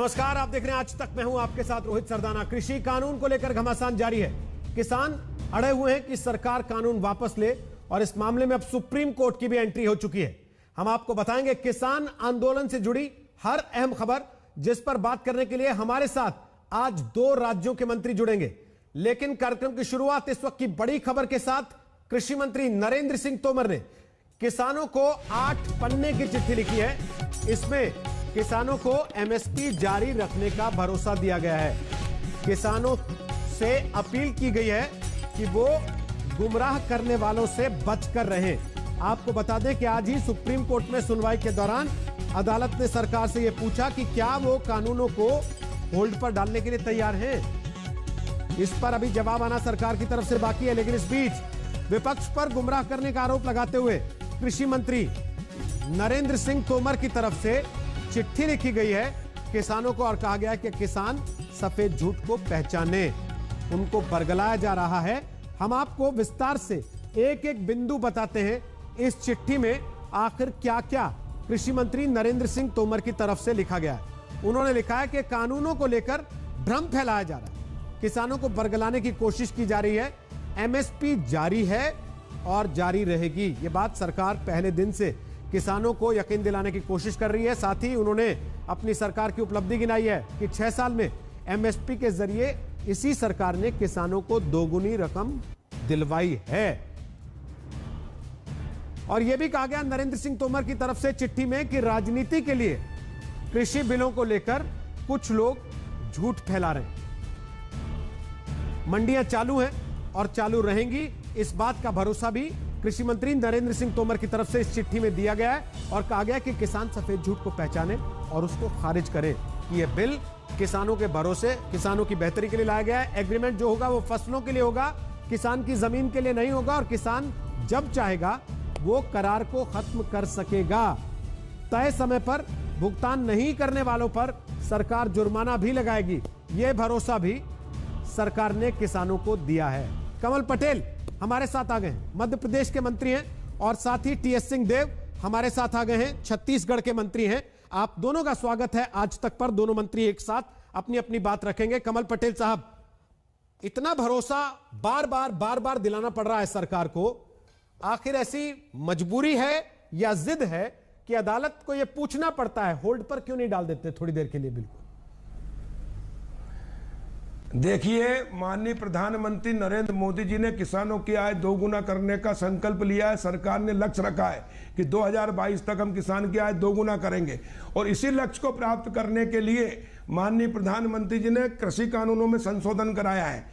नमस्कार, आप देख रहे हैं आज तक। मैं हूं आपके साथ रोहित सरदाना। कृषि कानून को लेकर घमासान जारी है। किसान अड़े हुए हैं कि सरकार कानून वापस ले और इस मामले में अब सुप्रीम कोर्ट की भी एंट्री हो चुकी है। हम आपको बताएंगे किसान आंदोलन से जुड़ी हर अहम खबर, जिस पर बात करने के लिए हमारे साथ आज 2 राज्यों के मंत्री जुड़ेंगे। लेकिन कार्यक्रम की शुरुआत इस वक्त की बड़ी खबर के साथ। कृषि मंत्री नरेंद्र सिंह तोमर ने किसानों को 8 पन्ने की चिट्ठी लिखी है। इसमें किसानों को एमएसपी जारी रखने का भरोसा दिया गया है। किसानों से अपील की गई है कि वो गुमराह करने वालों से बचकर रहें। आपको बता दें कि आज ही सुप्रीम कोर्ट में सुनवाई के दौरान अदालत ने सरकार से यह पूछा कि क्या वो कानूनों को होल्ड पर डालने के लिए तैयार हैं। इस पर अभी जवाब आना सरकार की तरफ से बाकी है। लेकिन इस बीच विपक्ष पर गुमराह करने का आरोप लगाते हुए कृषि मंत्री नरेंद्र सिंह तोमर की तरफ से चिट्ठी लिखी गई है किसानों को और कहा गया है कि किसान सफेद झूठ को पहचाने। उनको बरगलाया जा रहा है। हम आपको विस्तार से एक एक बिंदु बताते हैं इस चिट्ठी में आखिर क्या क्या कृषि मंत्री नरेंद्र सिंह तोमर की तरफ से लिखा गया है। उन्होंने लिखा है कि कानूनों को लेकर भ्रम फैलाया जा रहा है, किसानों को बरगलाने की कोशिश की जा रही है। एमएसपी जारी है और जारी रहेगी। यह बात सरकार पहले दिन से किसानों को यकीन दिलाने की कोशिश कर रही है। साथ ही उन्होंने अपनी सरकार की उपलब्धि गिनाई है कि 6 साल में एमएसपी के जरिए इसी सरकार ने किसानों को दोगुनी रकम दिलवाई है। और यह भी कहा गया नरेंद्र सिंह तोमर की तरफ से चिट्ठी में कि राजनीति के लिए कृषि बिलों को लेकर कुछ लोग झूठ फैला रहे हैं। मंडियां चालू हैं और चालू रहेंगी, इस बात का भरोसा भी कृषि मंत्री नरेंद्र सिंह तोमर की तरफ से इस चिट्ठी में दिया गया है। और कहा गया कि किसान सफेद झूठ को पहचाने और उसको खारिज करे कि यह बिल किसानों के भरोसे, किसानों की बेहतरी के लिए लाया गया है। एग्रीमेंट जो होगा वो फसलों के लिए होगा, किसान की जमीन के लिए नहीं होगा। और किसान जब चाहेगा वो करार को खत्म कर सकेगा। तय समय पर भुगतान नहीं करने वालों पर सरकार जुर्माना भी लगाएगी। यह भरोसा भी सरकार ने किसानों को दिया है। कमल पटेल हमारे साथ आ गए हैं, मध्य प्रदेश के मंत्री हैं, और साथ ही टीएस सिंहदेव हमारे साथ आ गए हैं, छत्तीसगढ़ के मंत्री हैं। आप दोनों का स्वागत है आज तक पर। दोनों मंत्री एक साथ अपनी अपनी बात रखेंगे। कमल पटेल साहब, इतना भरोसा बार बार दिलाना पड़ रहा है सरकार को, आखिर ऐसी मजबूरी है या जिद है कि अदालत को यह पूछना पड़ता है, होल्ड पर क्यों नहीं डाल देते थोड़ी देर के लिए? बिल्कुल देखिए, माननीय प्रधानमंत्री नरेंद्र मोदी जी ने किसानों की आय दोगुना करने का संकल्प लिया है। सरकार ने लक्ष्य रखा है कि 2022 तक हम किसान की आय दोगुना करेंगे। और इसी लक्ष्य को प्राप्त करने के लिए माननीय प्रधानमंत्री जी ने कृषि कानूनों में संशोधन कराया है।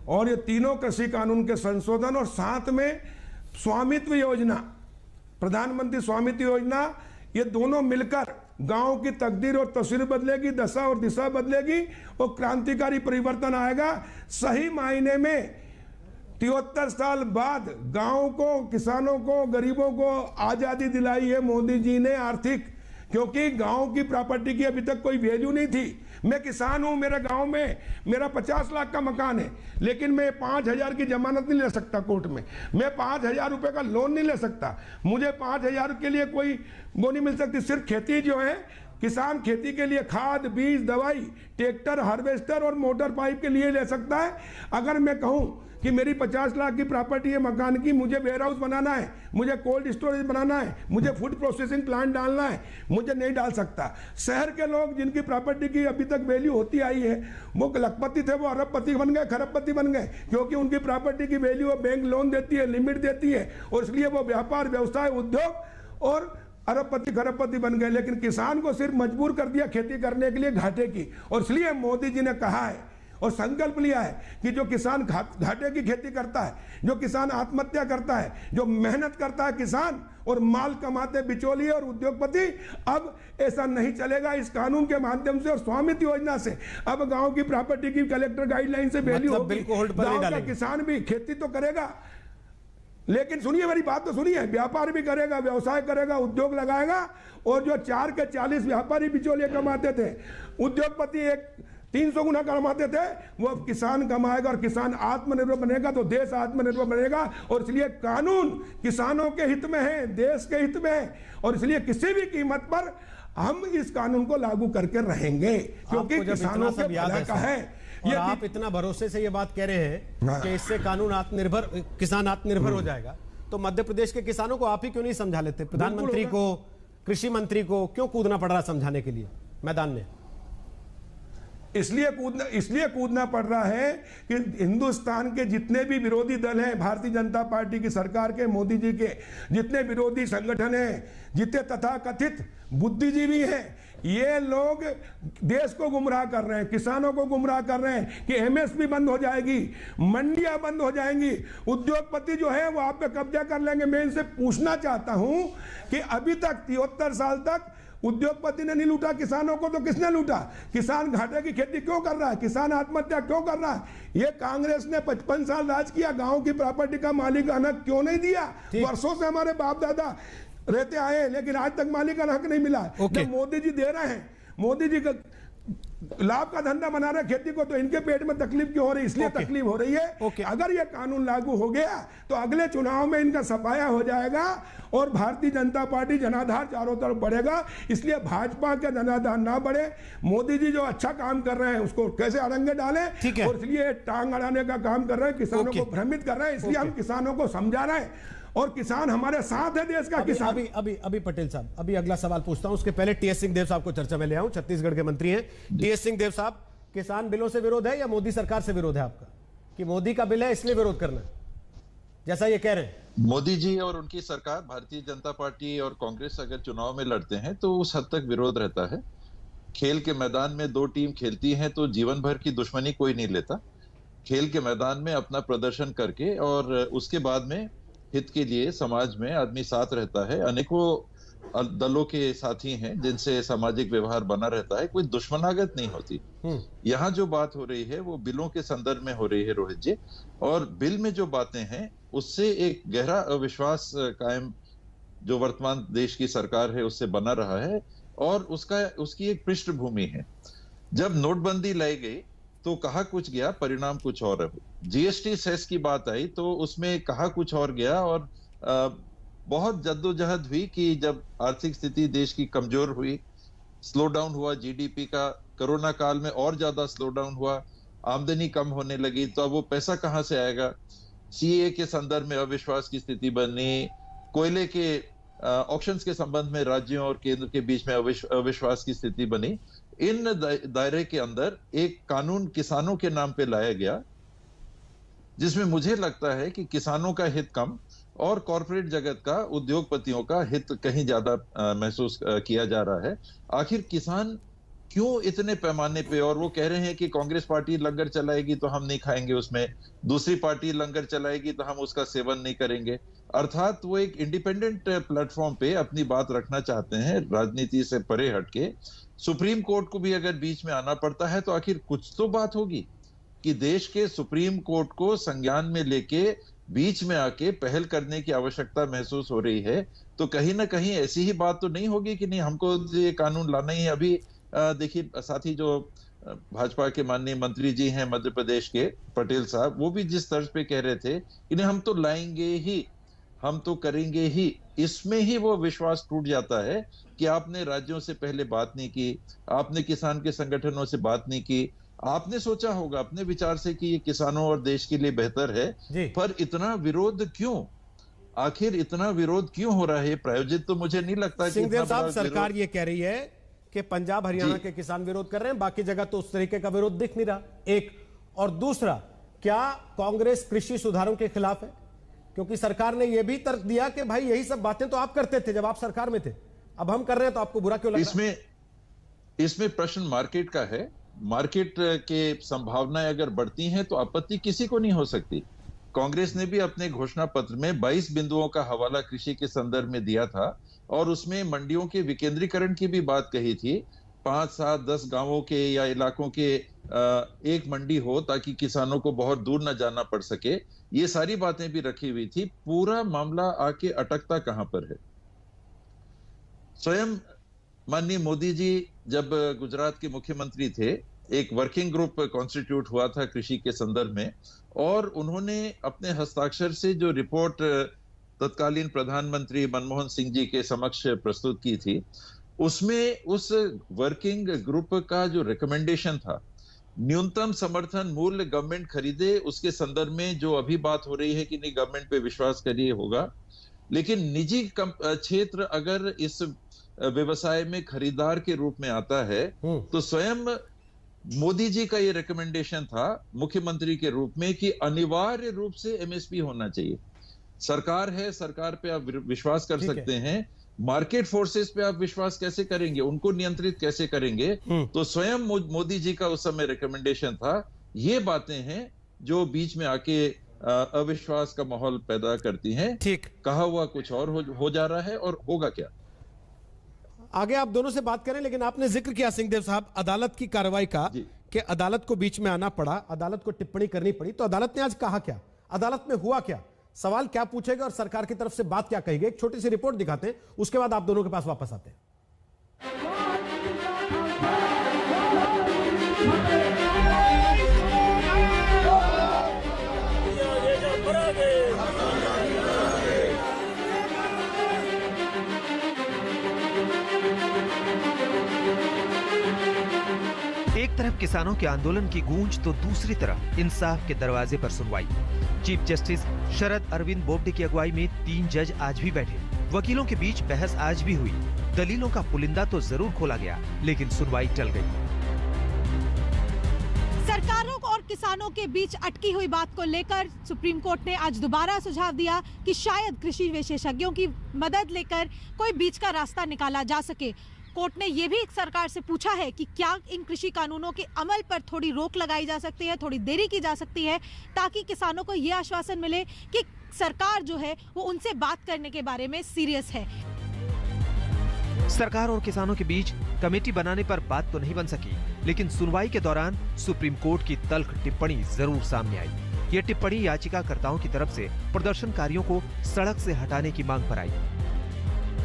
और ये तीनों कृषि कानून के संशोधन और साथ में स्वामित्व योजना, प्रधानमंत्री स्वामित्व योजना, ये दोनों मिलकर गांव की तकदीर और तस्वीर बदलेगी, दशा और दिशा बदलेगी और क्रांतिकारी परिवर्तन आएगा। सही मायने में 73 साल बाद गांव को, किसानों को, गरीबों को आजादी दिलाई है मोदी जी ने आर्थिक, क्योंकि गांव की प्रॉपर्टी की अभी तक कोई वैल्यू नहीं थी। मैं किसान हूं, मेरे गांव में मेरा 50 लाख का मकान है, लेकिन मैं 5,000 की जमानत नहीं ले सकता कोर्ट में, मैं 5,000 रुपए का लोन नहीं ले सकता, मुझे 5,000 के लिए कोई वो नहीं मिल सकती। सिर्फ खेती जो है, किसान खेती के लिए खाद, बीज, दवाई, ट्रैक्टर, हार्वेस्टर और मोटर पाइप के लिए ले सकता है। अगर मैं कहूं कि मेरी 50 लाख की प्रॉपर्टी है मकान की, मुझे वेयर हाउस बनाना है, मुझे कोल्ड स्टोरेज बनाना है, मुझे फूड प्रोसेसिंग प्लांट डालना है, मुझे नहीं डाल सकता। शहर के लोग जिनकी प्रॉपर्टी की अभी तक वैल्यू होती आई है, वो लखपति थे, वो अरबपति बन गए, खरबपति बन गए, क्योंकि उनकी प्रॉपर्टी की वैल्यू बैंक लोन देती है, लिमिट देती है, और इसलिए वो व्यापार, व्यवसाय, उद्योग और अरबपति खरबपति बन गए। लेकिन किसान को सिर्फ मजबूर कर दिया खेती करने के लिए घाटे की। और इसलिए मोदी जी ने कहा है और संकल्प लिया है कि जो किसान घाटे की खेती करता है, जो किसान आत्महत्या करता है, जो मेहनत करता है किसान और माल कमाते बिचौलिए और उद्योगपति, अब ऐसा नहीं चलेगा। इस कानून के माध्यम से और स्वामित्व योजना से अब गांव की प्रॉपर्टी की कलेक्टर गाइडलाइन से वैल्यू होगी। गांव का किसान भी खेती तो करेगा, लेकिन सुनिए मेरी बात तो सुनिए, व्यापार भी करेगा, व्यवसाय करेगा, उद्योग लगाएगा। और जो 4 के 40 व्यापारी बिचौलिए कमाते थे, उद्योगपति एक 300 गुना कमाते थे, वो अब किसान कमाएगा और किसान आत्मनिर्भर बनेगा तो देश आत्मनिर्भर बनेगा। और इसलिए कानून किसानों के हित में है, देश के हित में है, और इसलिए किसी भी कीमत पर हम इस कानून को लागू करके रहेंगे, क्योंकि किसानों के भला का है। और आप इतना भरोसे से ये बात कह रहे हैं कि इससे कानून आत्मनिर्भर, किसान आत्मनिर्भर हो जाएगा, तो मध्य प्रदेश के किसानों को आप ही क्यों नहीं समझा लेते? प्रधानमंत्री को, कृषि मंत्री को क्यों कूदना पड़ रहा समझाने के लिए मैदान में? इसलिए कूदना पड़ रहा है कि हिंदुस्तान के जितने भी विरोधी दल हैं, भारतीय जनता पार्टी की सरकार के, मोदी जी के जितने विरोधी संगठन हैं, जितने तथाकथित बुद्धिजीवी हैं, ये लोग देश को गुमराह कर रहे हैं, किसानों को गुमराह कर रहे हैं कि एमएसपी बंद हो जाएगी, मंडियां बंद हो जाएंगी, उद्योगपति जो है वो आप पे कब्जा कर लेंगे। मैं इनसे पूछना चाहता हूं कि अभी तक 73 साल तक उद्योगपति ने नहीं लूटा किसानों को, तो किसने लूटा? किसान घाटे की खेती क्यों कर रहा है? किसान आत्महत्या क्यों कर रहा है? ये कांग्रेस ने 55 साल राज किया, गांव की प्रॉपर्टी का मालिकाना हक क्यों नहीं दिया? वर्षों से हमारे बाप दादा रहते आए, लेकिन आज तक मालिकाना हक नहीं मिला। जब मोदी जी दे रहे हैं, मोदी जी का लाभ का धंधा बना रहे खेती को, तो इनके पेट में तकलीफ क्यों हो रही? इसलिए तकलीफ हो रही है। अगर ये कानून लागू हो गया तो अगले चुनाव में इनका सफाया हो जाएगा और भारतीय जनता पार्टी जनाधार चारों तरफ बढ़ेगा। इसलिए भाजपा के जनाधार ना बढ़े, मोदी जी जो अच्छा काम कर रहे हैं उसको कैसे अड़ंगे डालें, और इसलिए टांग अड़ाने का काम कर रहे हैं, किसानों को भ्रमित कर रहे हैं। इसलिए हम किसानों को समझा रहे हैं और किसान हमारे साथ है, देश का किसान। अभी पटेल साहब, अभी अगला सवाल पूछता हूं, उसके पहले टीएस सिंहदेव साहब को चर्चा में ले आऊं, छत्तीसगढ़ के मंत्री हैं। टीएस सिंहदेव साहब, किसान बिलों से विरोध है या मोदी सरकार से विरोध है आपका, कि मोदी का बिल है इसलिए विरोध करना, जैसा ये कह रहे हैं? मोदी जी और उनकी सरकार, भारतीय जनता पार्टी और कांग्रेस अगर चुनाव में लड़ते हैं तो उस हद तक विरोध रहता है। खेल के मैदान में दो टीम खेलती है तो जीवन भर की दुश्मनी कोई नहीं लेता। खेल के मैदान में अपना प्रदर्शन करके और उसके बाद में हित के लिए समाज में आदमी साथ रहता है। अनेकों दलों के साथी हैं जिनसे सामाजिक व्यवहार बना रहता है, कोई दुश्मनागत नहीं होती। यहाँ जो बात हो रही है वो बिलों के संदर्भ में हो रही है रोहित जी, और बिल में जो बातें हैं उससे एक गहरा अविश्वास कायम जो वर्तमान देश की सरकार है उससे बना रहा है, और उसकी एक पृष्ठभूमि है। जब नोटबंदी लाई गई तो कहा कुछ गया, परिणाम कुछ और है। जीएसटी सेस की बात आई तो उसमें कहा कुछ और गया, और बहुत जद्दोजहद हुई कि जब आर्थिक स्थिति देश की कमजोर हुई, स्लो डाउन हुआ जीडीपी का, कोरोना काल में और ज्यादा स्लो डाउन हुआ, आमदनी कम होने लगी, तो अब वो पैसा कहां से आएगा? सीए के संदर्भ में अविश्वास की स्थिति बनी, कोयले के ऑक्शंस के संबंध में राज्यों और केंद्र के बीच में अविश्वास की स्थिति बनी। इन दायरे के अंदर एक कानून किसानों के नाम पे लाया गया, जिसमें मुझे लगता है कि किसानों का हित कम और कॉर्पोरेट जगत का, उद्योगपतियों का हित कहीं ज्यादा महसूस किया जा रहा है। आखिर किसान क्यों इतने पैमाने पे, और वो कह रहे हैं कि कांग्रेस पार्टी लंगर चलाएगी तो हम नहीं खाएंगे उसमें, दूसरी पार्टी लंगर चलाएगी तो हम उसका सेवन नहीं करेंगे। अर्थात वो एक इंडिपेंडेंट प्लेटफॉर्म पे अपनी बात रखना चाहते हैं, राजनीति से परे हटके। सुप्रीम कोर्ट को भी अगर बीच में आना पड़ता है तो आखिर कुछ तो बात होगी कि देश के सुप्रीम कोर्ट को संज्ञान में लेके बीच में आके पहल करने की आवश्यकता महसूस हो रही है। तो कहीं ना कहीं ऐसी ही बात तो नहीं होगी कि नहीं हमको ये कानून लाना ही है। अभी देखिए साथी जो भाजपा के माननीय मंत्री जी हैं मध्य प्रदेश के, पटेल साहब, वो भी जिस तर्ज पे कह रहे थे कि हम तो लाएंगे ही, हम तो करेंगे ही, इसमें ही वो विश्वास टूट जाता है कि आपने राज्यों से पहले बात नहीं की, आपने किसान के संगठनों से बात नहीं की, आपने सोचा होगा अपने विचार से कि ये किसानों और देश के लिए बेहतर है, पर इतना विरोध क्यों? आखिर इतना विरोध क्यों हो रहा है? प्रायोजित तो मुझे नहीं लगता। सिंहदेव साहब, सरकार ये कह रही है कि पंजाब हरियाणा के किसान विरोध कर रहे हैं, बाकी जगह तो उस तरीके का विरोध दिख नहीं रहा, एक। और दूसरा, क्या कांग्रेस कृषि सुधारों के खिलाफ है? क्योंकि सरकार ने यह भी तर्क दिया कि भाई यही सब बातें तो आप करते थे जब आप सरकार में थे, अब हम कर रहे हैं तो आपको बुरा क्यों लग रहा है? इसमें प्रश्न मार्केट का है। मार्केट के संभावनाएं अगर बढ़ती हैं तो आपत्ति किसी को नहीं हो सकती। कांग्रेस ने भी अपने घोषणा पत्र में 22 बिंदुओं का हवाला कृषि के संदर्भ में दिया था, और उसमें मंडियों के विकेंद्रीकरण की भी बात कही थी। 5, 7, 10 गांवों के या इलाकों के एक मंडी हो ताकि किसानों को बहुत दूर न जाना पड़ सके। ये सारी बातें भी रखी हुई थी। पूरा मामला आके अटकता कहां पर है? स्वयं माननीय मोदी जी जब गुजरात के मुख्यमंत्री थे एक वर्किंग ग्रुप कॉन्स्टिट्यूट हुआ था कृषि के संदर्भ में, और उन्होंने अपने हस्ताक्षर से जो रिपोर्ट तत्कालीन प्रधानमंत्री मनमोहन सिंह जी के समक्ष प्रस्तुत की थी, उसमें उस वर्किंग ग्रुप का जो रिकमेंडेशन था, न्यूनतम समर्थन मूल्य गवर्नमेंट खरीदे, उसके संदर्भ में जो अभी बात हो रही है कि नहीं गवर्नमेंट पे विश्वास करिए होगा, लेकिन निजी क्षेत्र अगर इस व्यवसाय में खरीदार के रूप में आता है तो स्वयं मोदी जी का ये रिकमेंडेशन था मुख्यमंत्री के रूप में कि अनिवार्य रूप से एमएसपी होना चाहिए। सरकार है, सरकार पे आप विश्वास कर सकते हैं, मार्केट फोर्सेस पे आप विश्वास कैसे करेंगे, उनको नियंत्रित कैसे करेंगे? तो स्वयं मोदी जी का उस समय रिकमेंडेशन था। ये बातें हैं जो बीच में आके अविश्वास का माहौल पैदा करती हैं। ठीक, कहा हुआ कुछ और हो जा रहा है और होगा क्या? आगे आप दोनों से बात करें, लेकिन आपने जिक्र किया सिंहदेव साहब अदालत की कार्रवाई का कि अदालत को बीच में आना पड़ा, अदालत को टिप्पणी करनी पड़ी, तो अदालत ने आज कहा क्या, अदालत में हुआ क्या, सवाल क्या पूछेगा और सरकार की तरफ से बात क्या कही गई? एक छोटी सी रिपोर्ट दिखाते हैं, उसके बाद आप दोनों के पास वापस आते हैं। एक तरफ किसानों के आंदोलन की गूंज तो दूसरी तरफ इंसाफ के दरवाजे पर सुनवाई। चीफ जस्टिस शरद अरविंद बोबडे की अगुवाई में 3 जज आज भी बैठे। वकीलों के बीच बहस आज भी हुई। दलीलों का पुलिंदा तो जरूर खोला गया, लेकिन सुनवाई टल गई। सरकारों और किसानों के बीच अटकी हुई बात को लेकर सुप्रीम कोर्ट ने आज दोबारा सुझाव दिया कि शायद कृषि विशेषज्ञों की मदद लेकर कोई बीच का रास्ता निकाला जा सके। कोर्ट ने यह भी सरकार से पूछा है कि क्या इन कृषि कानूनों के अमल पर थोड़ी रोक लगाई जा सकती है, थोड़ी देरी की जा सकती है, ताकि किसानों को यह आश्वासन मिले कि सरकार जो है वो उनसे बात करने के बारे में सीरियस है। सरकार और किसानों के बीच कमेटी बनाने पर बात तो नहीं बन सकी, लेकिन सुनवाई के दौरान सुप्रीम कोर्ट की तल्ख टिप्पणी जरूर सामने आई। ये टिप्पणी याचिकाकर्ताओं की तरफ से प्रदर्शनकारियों को सड़क से हटाने की मांग पर आई।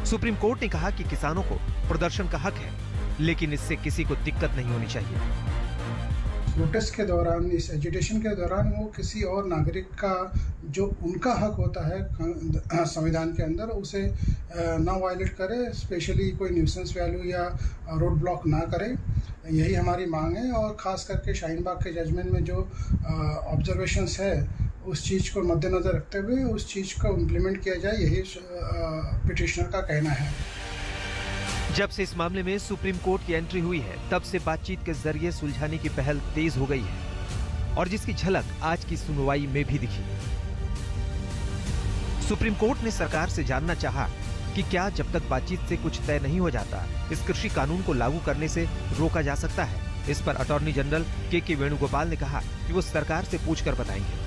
सुप्रीम कोर्ट ने कहा कि किसानों को प्रदर्शन का हक है, लेकिन इससे किसी को दिक्कत नहीं होनी चाहिए। प्रोटेस्ट के दौरान, इस एजिटेशन के दौरान वो किसी और नागरिक का जो उनका हक होता है संविधान के अंदर, उसे ना वायलेट करे, स्पेशली कोई न्यूसेंस वैल्यू या रोड ब्लॉक ना करे। यही हमारी मांग है, और ख़ास करके शाहीन बाग के जजमेंट में जो ऑब्जर्वेशंस है उस चीज़ को मद्देनज़र रखते हुए उस चीज़ को इम्प्लीमेंट किया जाए, यही पिटिशनर का कहना है। जब से इस मामले में सुप्रीम कोर्ट की एंट्री हुई है, तब से बातचीत के जरिए सुलझाने की पहल तेज हो गई है, और जिसकी झलक आज की सुनवाई में भी दिखी। सुप्रीम कोर्ट ने सरकार से जानना चाहा कि क्या जब तक बातचीत से कुछ तय नहीं हो जाता, इस कृषि कानून को लागू करने से रोका जा सकता है। इस पर अटॉर्नी जनरल के वेणुगोपाल ने कहा कि वो सरकार से पूछकर बताएंगे।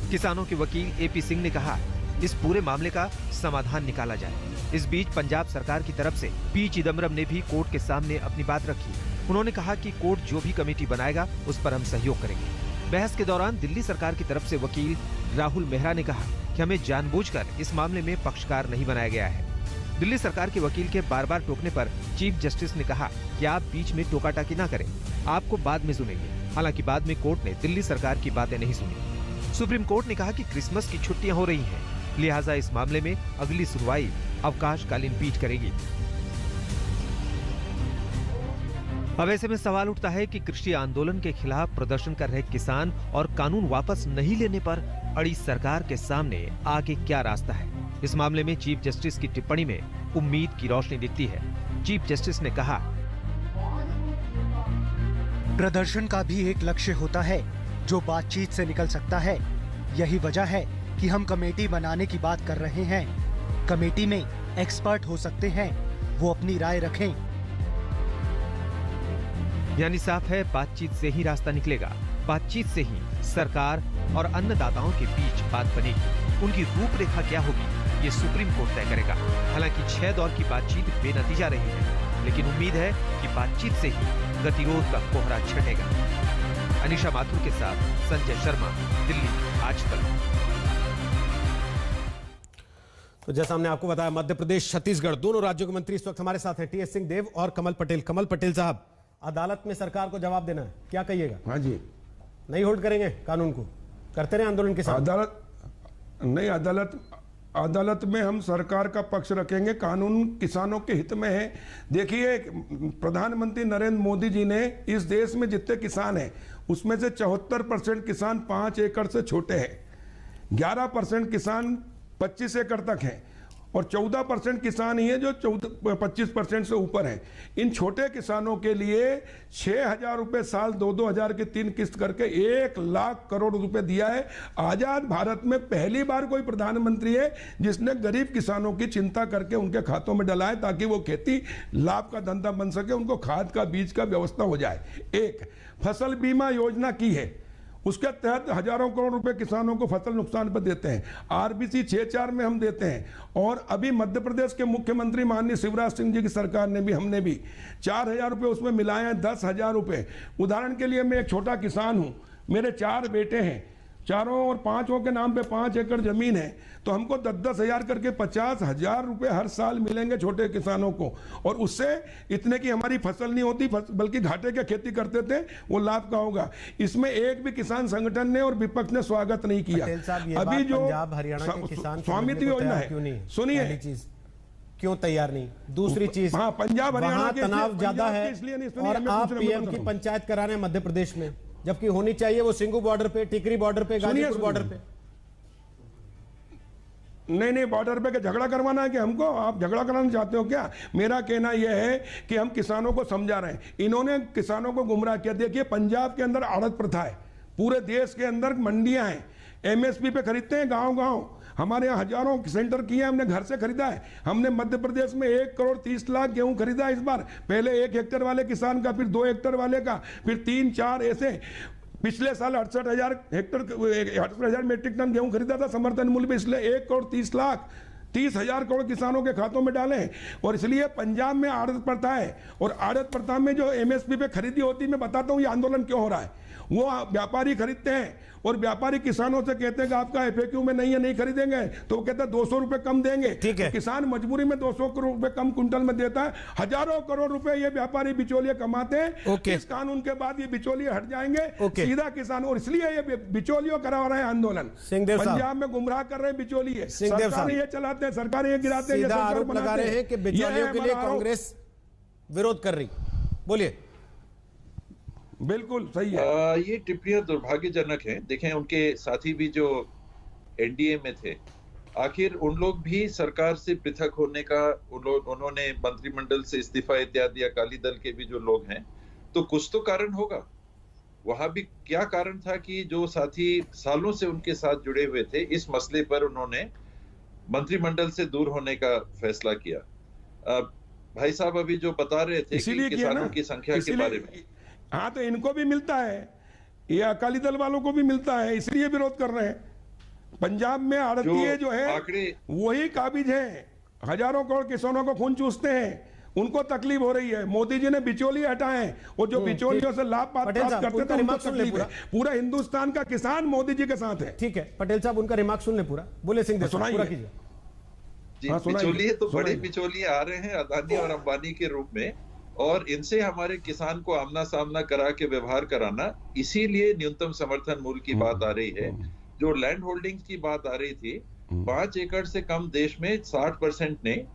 किसानों के वकील एपी सिंह ने कहा इस पूरे मामले का समाधान निकाला जाए। इस बीच पंजाब सरकार की तरफ से पी चिदम्बरम ने भी कोर्ट के सामने अपनी बात रखी। उन्होंने कहा कि कोर्ट जो भी कमेटी बनाएगा उस पर हम सहयोग करेंगे। बहस के दौरान दिल्ली सरकार की तरफ से वकील राहुल मेहरा ने कहा कि हमें जानबूझकर इस मामले में पक्षकार नहीं बनाया गया है। दिल्ली सरकार के वकील के बार बार टोकने पर चीफ जस्टिस ने कहा कि आप बीच में टोकाटाकी न करें, आपको बाद में सुनेंगे। हालांकि बाद में कोर्ट ने दिल्ली सरकार की बातें नहीं सुनी। सुप्रीम कोर्ट ने कहा कि क्रिसमस की छुट्टियां हो रही हैं, लिहाजा इस मामले में अगली सुनवाई अवकाशकालीन पीठ करेगी। अब ऐसे में सवाल उठता है कि कृषि आंदोलन के खिलाफ प्रदर्शन कर रहे किसान और कानून वापस नहीं लेने पर अड़ी सरकार के सामने आगे क्या रास्ता है। इस मामले में चीफ जस्टिस की टिप्पणी में उम्मीद की रोशनी दिखती है। चीफ जस्टिस ने कहा, प्रदर्शन का भी एक लक्ष्य होता है जो बातचीत से निकल सकता है। यही वजह है कि हम कमेटी बनाने की बात कर रहे हैं। कमेटी में एक्सपर्ट हो सकते हैं, वो अपनी राय रखें। यानी साफ है, बातचीत से ही रास्ता निकलेगा। बातचीत से ही सरकार और अन्नदाताओं के बीच बात बनेगी। उनकी रूपरेखा क्या होगी, ये सुप्रीम कोर्ट तय करेगा। हालांकि 6 दौर की बातचीत बेनतीजा रही है, लेकिन उम्मीद है कि बातचीत से ही गतिरोध का कोहरा छटेगा। अनिशा माथुर के साथ संजय शर्मा, दिल्ली, आज तक। तो जैसा हमने आपको बताया, मध्य प्रदेश, छत्तीसगढ़ दोनों राज्यों के मंत्री इस वक्त हमारे साथ हैं, टीएस सिंहदेव और कमल पटेल। कमल पटेल साहब, अदालत में सरकार को जवाब देना है, क्या कहिएगा? हाँ जी, नहीं होल्ड करेंगे कानून को, करते रहे आंदोलन के साथ? अदालत में हम सरकार का पक्ष रखेंगे, कानून किसानों के हित में है। देखिए, प्रधानमंत्री नरेंद्र मोदी जी ने इस देश में जितने किसान हैं उसमें से 74% किसान 5 एकड़ से छोटे हैं, 11% किसान 25 एकड़ तक हैं और 14% किसान ही है जो 25% से ऊपर हैं। इन छोटे किसानों के लिए 6,000 रुपए साल 2-2 हजार की 3 किस्त करके 1 लाख करोड़ रुपए दिया है। आजाद भारत में पहली बार कोई प्रधानमंत्री है जिसने गरीब किसानों की चिंता करके उनके खातों में डलाए ताकि वो खेती लाभ का धंधा बन सके, उनको खाद का बीज का व्यवस्था हो जाए। एक फसल बीमा योजना की है, उसके तहत हजारों करोड़ रुपए किसानों को फसल नुकसान पर देते हैं। आरबीसी 6-4 में हम देते हैं और अभी मध्य प्रदेश के मुख्यमंत्री माननीय शिवराज सिंह जी की सरकार ने भी, हमने भी 4,000 रुपए उसमें मिलाए हैं, 10,000 रुपए। उदाहरण के लिए मैं एक छोटा किसान हूं, मेरे 4 बेटे हैं, चारों और 5 के नाम पे 5 एकड़ जमीन है, तो हमको 10-10 हजार करके 50,000 रुपए हर साल मिलेंगे छोटे किसानों को। और उससे इतने की हमारी फसल नहीं होती बल्कि घाटे की खेती करते थे, वो लाभ का होगा। इसमें एक भी किसान संगठन ने और विपक्ष ने स्वागत नहीं किया। अभी जो पंजाब हरियाणा के किसान स्वामित्व योजना है, सुनिए, क्यों तैयार नहीं? दूसरी चीज, हाँ, पंजाब हरियाणा के तनाव ज्यादा है और आप पीएम की पंचायत करा रहे हैं मध्य प्रदेश में, जबकि होनी चाहिए वो सिंगू बॉर्डर पे, टिकरी बॉर्डर पे, गाजीपुर बॉर्डर पे। नहीं, बॉर्डर पे झगड़ा करवाना है कि हमको? आप झगड़ा कराना चाहते हो क्या? मेरा कहना यह है कि हम किसानों को समझा रहे हैं, इन्होंने किसानों को गुमराह किया। देखिए, पंजाब के अंदर आड़त प्रथा है, पूरे देश के अंदर मंडियां हैं, एमएसपी पे खरीदते हैं गांव-गांव। हमारे यहाँ हजारों सेंटर किए हैं, हमने घर से खरीदा है। हमने मध्य प्रदेश में 1,30,00,000 गेहूं खरीदा इस बार, पहले 1 हेक्टेयर वाले किसान का, फिर 2 हेक्टेयर वाले का, फिर 3-4 ऐसे। पिछले साल 68,000 मेट्रिक टन गेहूं खरीदा था समर्थन मूल्य पे, इसलिए 1,30,00,000 30,000 करोड़ किसानों के खातों में डाले हैं। और इसलिए पंजाब में आड़त प्रथा है, और आड़त प्रथा में जो एमएसपी पे खरीदी होती, मैं बताता हूं ये आंदोलन क्यों हो रहा है। वो व्यापारी खरीदते हैं और व्यापारी किसानों से कहते हैं कि आपका एफएक्यू में नहीं है, नहीं खरीदेंगे, तो वो कहते हैं 200 रुपए कम देंगे। ठीक है, तो किसान मजबूरी में 200 करोड़ रुपए कम कुंटल में देता है। हजारों करोड़ रुपए ये व्यापारी बिचौलिए कमाते हैं। इस कानून के बाद ये बिचौलिए हट जाएंगे, सीधा किसान। और इसलिए ये बिचौलियों करा रहे हैं आंदोलन, पंजाब में गुमराह कर रहे हैं बिचौलिए। सरकार ये चलाते हैं, सरकार ये गिराते हैं, आरोप लगा रहे हैं कि बिचौलियों के लिए कांग्रेस विरोध कर रही। बोलिए। बिल्कुल सही है। ये टिप्पणियां दुर्भाग्यजनक हैं। देखें, उनके साथी भी जो एनडीए में थे, आखिर उन लोग भी सरकार से पृथक होने का, उन्होंने मंत्रिमंडल से इस्तीफा इत्यादि, अकाली दल के भी जो लोग हैं, तो कुछ तो कारण होगा। वहां भी क्या कारण था कि जो साथी सालों से उनके साथ जुड़े हुए थे, इस मसले पर उन्होंने मंत्रिमंडल से दूर होने का फैसला किया। भाई साहब अभी जो बता रहे थे कि किसानों की संख्या के बारे में, हाँ, तो इनको भी मिलता है, ये अकाली दल वालों को भी मिलता है, इसलिए विरोध कर रहे हैं। पंजाब में आड़तीय जो है वही काबिज है, हजारों करोड़ किसानों को खून चूसते हैं, उनको तकलीफ हो रही है। मोदी जी ने बिचौलिए हटाए हैं, और जो बिचौलियों से लाभ प्राप्त करते थे उनको तकलीफ है। पूरा हिंदुस्तान का किसान मोदी जी के साथ है। ठीक है, पटेल साहब उनका रिमार्क सुन ले पूरा। बोले सिंह, पूरा कीजिए। बिचौलिए तो बड़े बिचौलिए आ रहे हैं, अदानी और अंबानी के रूप में, और इनसे हमारे किसान को आमना सामना करा के व्यवहार कराना। इसीलिए न्यूनतम समर्थन मूल्य की बात आ रही है। जो लैंड होल्डिंग की बात आ रही थी, 5 एकड़ से कम देश में 60% ने,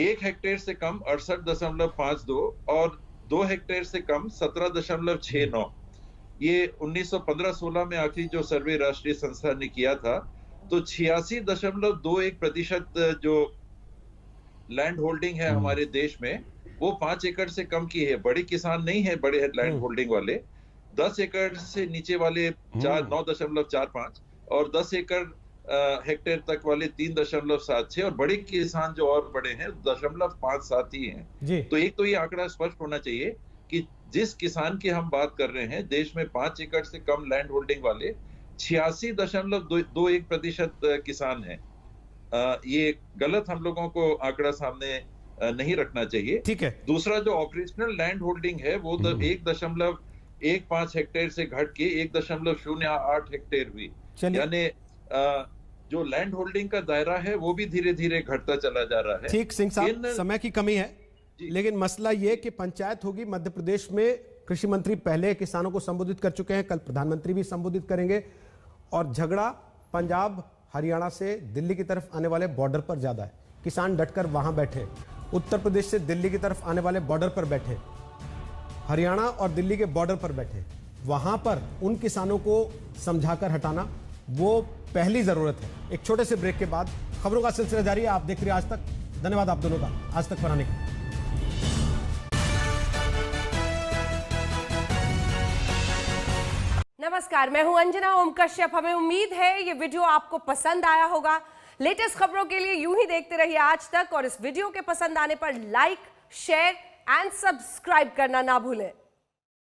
1 हेक्टेयर से कम 68.52 और 2 हेक्टेयर से कम 17.69। ये 1915-16 में आखिरी जो सर्वे राष्ट्रीय संस्था ने किया था, तो 86.21% जो लैंड होल्डिंग है हमारे देश में, वो 5 एकड़ से कम की है। बड़े किसान नहीं है बड़े लैंड होल्डिंग वाले। 10 एकड़ से नीचे वाले 9.45 और 10 एकड़ हेक्टेयर तक वाले 3.76, और बड़े किसान जो और बड़े हैं 0.57 ही हैं। तो एक तो ये आंकड़ा स्पष्ट होना चाहिए कि जिस किसान की हम बात कर रहे हैं, देश में 5 एकड़ से कम लैंड होल्डिंग वाले 86.21% किसान हैं। ये गलत हम लोगों को आंकड़ा सामने नहीं रखना चाहिए। ठीक है। दूसरा जो ऑपरेशनल लैंड होल्डिंग है, वो 1.15 हेक्टेयर से घट के 1.08 हेक्टेयर हुई। यानी जो लैंड होल्डिंग का दायरा है वो भी धीरे धीरे घटता चला जा रहा है। ठीक, सिंह साहब समय की कमी है, लेकिन मसला ये कि पंचायत होगी मध्य प्रदेश में, कृषि मंत्री पहले किसानों को संबोधित कर चुके हैं, कल प्रधानमंत्री भी संबोधित करेंगे, और झगड़ा पंजाब हरियाणा से दिल्ली की तरफ आने वाले बॉर्डर पर ज्यादा है। किसान डटकर वहां बैठे, उत्तर प्रदेश से दिल्ली की तरफ आने वाले बॉर्डर पर बैठे, हरियाणा और दिल्ली के बॉर्डर पर बैठे, वहां पर उन किसानों को समझाकर हटाना वो पहली जरूरत है। एक छोटे से ब्रेक के बाद खबरों का सिलसिला जारी है। आप देख रहे हैं आज तक। धन्यवाद आप दोनों का आज तक पर आने का। नमस्कार, मैं हूं अंजना ओम कश्यप। हमें उम्मीद है ये वीडियो आपको पसंद आया होगा। लेटेस्ट खबरों के लिए यूं ही देखते रहिए आज तक, और इस वीडियो के पसंद आने पर लाइक, शेयर एंड सब्सक्राइब करना ना भूलें।